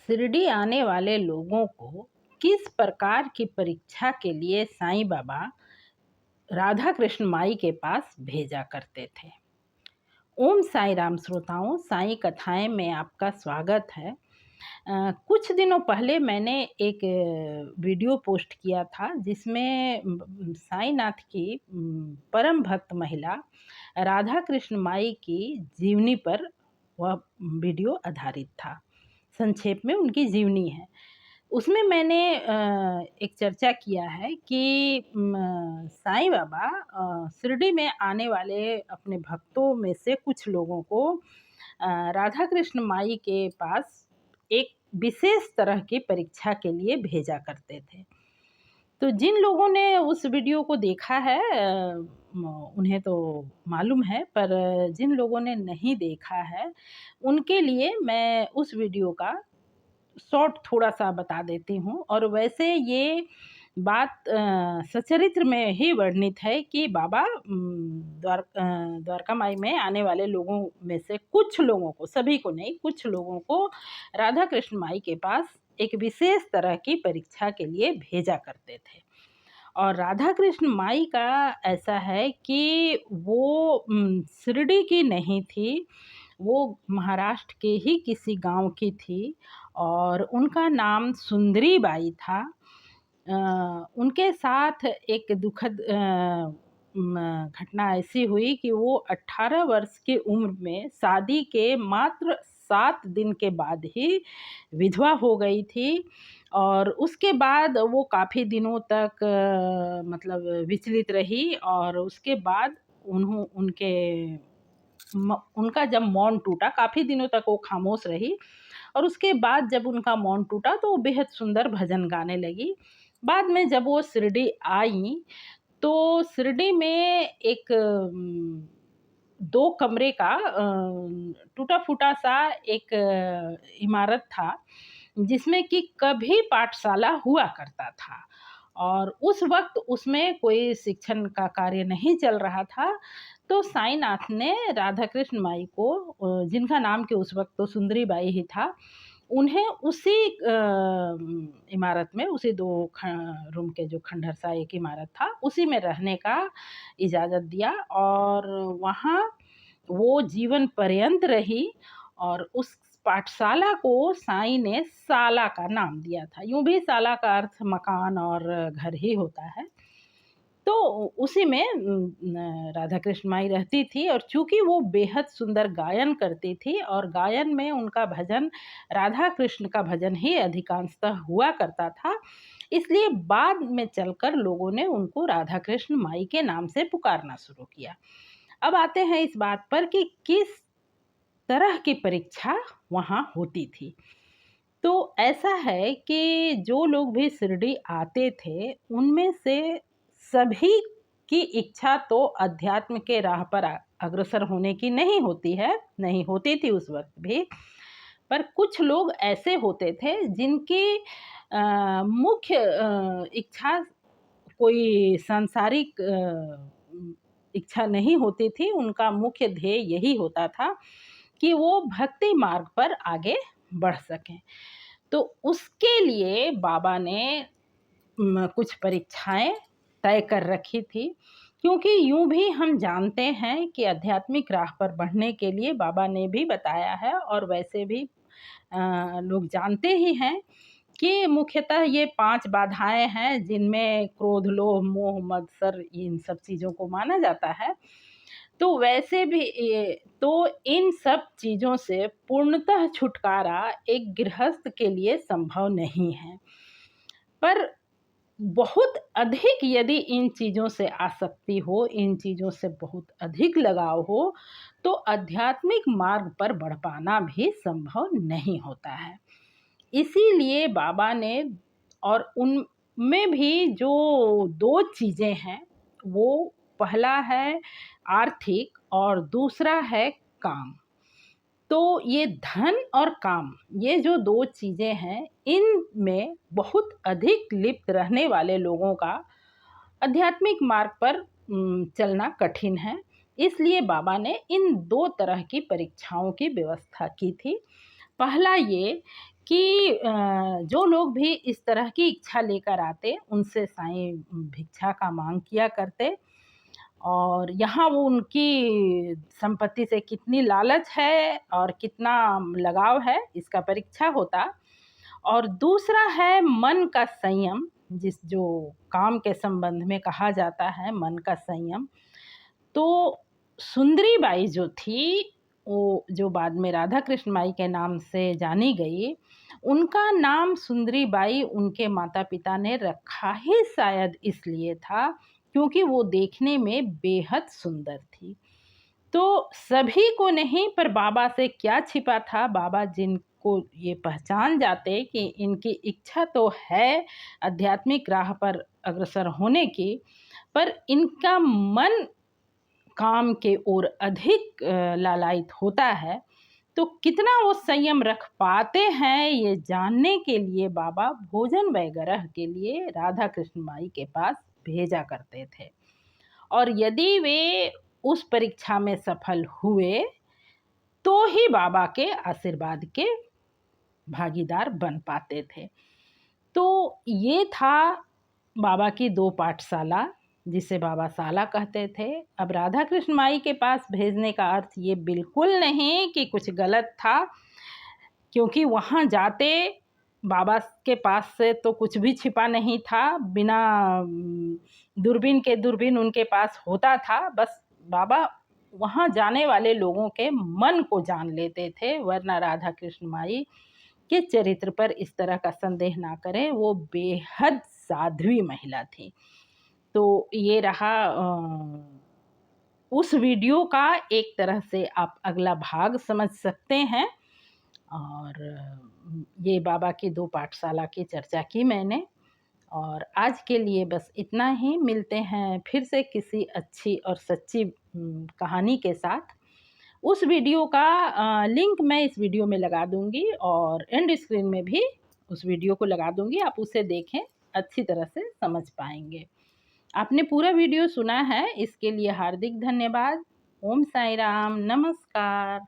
शिरडी आने वाले लोगों को किस प्रकार की परीक्षा के लिए साईं बाबा राधा कृष्ण माई के पास भेजा करते थे। ओम साईं राम श्रोताओं, साईं कथाएं में आपका स्वागत है। कुछ दिनों पहले मैंने एक वीडियो पोस्ट किया था जिसमें साईं नाथ की परम भक्त महिला राधा कृष्ण माई की जीवनी पर वह वीडियो आधारित था। संक्षेप में उनकी जीवनी है। उसमें मैंने एक चर्चा किया है कि साईं बाबा शिरडी में आने वाले अपने भक्तों में से कुछ लोगों को राधा कृष्ण माई के पास एक विशेष तरह की परीक्षा के लिए भेजा करते थे। तो जिन लोगों ने उस वीडियो को देखा है उन्हें तो मालूम है, पर जिन लोगों ने नहीं देखा है उनके लिए मैं उस वीडियो का शॉर्ट थोड़ा-सा बता देती हूँ। और वैसे ये बात सचरित्र में ही वर्णित है कि बाबा द्वारका माई में आने वाले लोगों में से कुछ लोगों को, सभी को नहीं, कुछ लोगों को राधा कृष्ण माई के पास एक विशेष तरह की परीक्षा के लिए भेजा करते थे। और राधा कृष्ण माई का ऐसा है कि वो शिरडी की नहीं थी, वो महाराष्ट्र के ही किसी गांव की थी और उनका नाम सुंदरी बाई था। उनके साथ एक दुखद घटना ऐसी हुई कि वो 18 वर्ष की उम्र में शादी के मात्र 7 दिन के बाद ही विधवा हो गई थी। और उसके बाद वो काफ़ी दिनों तक मतलब विचलित रही और उसके बाद उनका जब मौन टूटा, काफ़ी दिनों तक वो खामोश रही और उसके बाद जब उनका मौन टूटा तो वो बेहद सुंदर भजन गाने लगी। बाद में जब वो शिरडी आई तो शिरडी में एक 2 कमरे का टूटा-फूटा सा एक इमारत था जिसमें कि कभी पाठशाला हुआ करता था और उस वक़्त उसमें कोई शिक्षण का कार्य नहीं चल रहा था। तो साईंनाथ ने राधा कृष्ण माई को जिनका नाम कि उस वक़्त तो सुंदरी बाई ही था, उन्हें उसी इमारत में, उसी 2 रूम के जो खंडहर सा एक इमारत था, उसी में रहने का इजाज़त दिया और वहाँ वो जीवन पर्यंत रही। और उस पाठशाला को साईं ने शाला का नाम दिया था। यूँ भी शाला का अर्थ मकान और घर ही होता है। तो उसी में राधा कृष्ण माई रहती थी और चूँकि वो बेहद सुंदर गायन करती थी और गायन में उनका भजन राधा कृष्ण का भजन ही अधिकांशतः हुआ करता था, इसलिए बाद में चलकर लोगों ने उनको राधा कृष्ण माई के नाम से पुकारना शुरू किया। अब आते हैं इस बात पर कि किस तरह की परीक्षा वहाँ होती थी। तो ऐसा है कि जो लोग भी शिरडी आते थे उनमें से सभी की इच्छा तो अध्यात्म के राह पर अग्रसर होने की नहीं होती है, नहीं होती थी उस वक्त भी। पर कुछ लोग ऐसे होते थे जिनकी मुख्य इच्छा कोई सांसारिक इच्छा नहीं होती थी। उनका मुख्य ध्येय यही होता था कि वो भक्ति मार्ग पर आगे बढ़ सकें। तो उसके लिए बाबा ने कुछ परीक्षाएं तय कर रखी थी, क्योंकि यूं भी हम जानते हैं कि आध्यात्मिक राह पर बढ़ने के लिए बाबा ने भी बताया है और वैसे भी लोग जानते ही हैं कि मुख्यतः ये 5 बाधाएं हैं जिनमें क्रोध, लोभ, मोह, मत्सर इन सब चीज़ों को माना जाता है। तो वैसे भी तो इन सब चीज़ों से पूर्णतः छुटकारा एक गृहस्थ के लिए संभव नहीं है। पर बहुत अधिक यदि इन चीज़ों से आसक्ति हो, इन चीज़ों से बहुत अधिक लगाव हो, तो आध्यात्मिक मार्ग पर बढ़ पाना भी संभव नहीं होता है। इसीलिए बाबा ने, और उनमें भी जो 2 चीज़ें हैं, वो पहला है आर्थिक और दूसरा है काम। तो ये धन और काम, ये जो 2 चीज़ें हैं, इनमें बहुत अधिक लिप्त रहने वाले लोगों का आध्यात्मिक मार्ग पर चलना कठिन है। इसलिए बाबा ने इन 2 तरह की परीक्षाओं की व्यवस्था की थी। पहला ये कि जो लोग भी इस तरह की इच्छा लेकर आते उनसे साईं भिक्षा का मांग किया करते। और यहाँ वो उनकी संपत्ति से कितनी लालच है और कितना लगाव है इसका परीक्षा होता। और दूसरा है मन का संयम, जो काम के संबंध में कहा जाता है मन का संयम। तो सुंदरी बाई जो थी, वो जो बाद में राधा कृष्ण माई के नाम से जानी गई, उनका नाम सुंदरी बाई उनके माता पिता ने रखा ही शायद इसलिए था क्योंकि वो देखने में बेहद सुंदर थी। तो सभी को नहीं, पर बाबा से क्या छिपा था, बाबा जिनको ये पहचान जाते कि इनकी इच्छा तो है आध्यात्मिक राह पर अग्रसर होने की, पर इनका मन काम के ओर अधिक लालायित होता है, तो कितना वो संयम रख पाते हैं ये जानने के लिए बाबा भोजन वगैरह के लिए राधा कृष्ण माई के पास भेजा करते थे। और यदि वे उस परीक्षा में सफल हुए तो ही बाबा के आशीर्वाद के भागीदार बन पाते थे। तो ये था बाबा की 2 पाठशाला, जिसे बाबा शाला कहते थे। अब राधा कृष्ण माई के पास भेजने का अर्थ ये बिल्कुल नहीं कि कुछ गलत था, क्योंकि वहाँ जाते बाबा के पास से तो कुछ भी छिपा नहीं था, बिना दूरबीन के दूरबीन उनके पास होता था। बस बाबा वहाँ जाने वाले लोगों के मन को जान लेते थे, वरना राधा कृष्ण माई के चरित्र पर इस तरह का संदेह ना करें, वो बेहद साध्वी महिला थी। तो ये रहा उस वीडियो का एक तरह से आप अगला भाग समझ सकते हैं। और ये बाबा की 2 पाठशाला की चर्चा की मैंने। और आज के लिए बस इतना ही। मिलते हैं फिर से किसी अच्छी और सच्ची कहानी के साथ। उस वीडियो का लिंक मैं इस वीडियो में लगा दूंगी और एंड स्क्रीन में भी उस वीडियो को लगा दूंगी, आप उसे देखें, अच्छी तरह से समझ पाएंगे। आपने पूरा वीडियो सुना है, इसके लिए हार्दिक धन्यवाद। ओम साई राम, नमस्कार।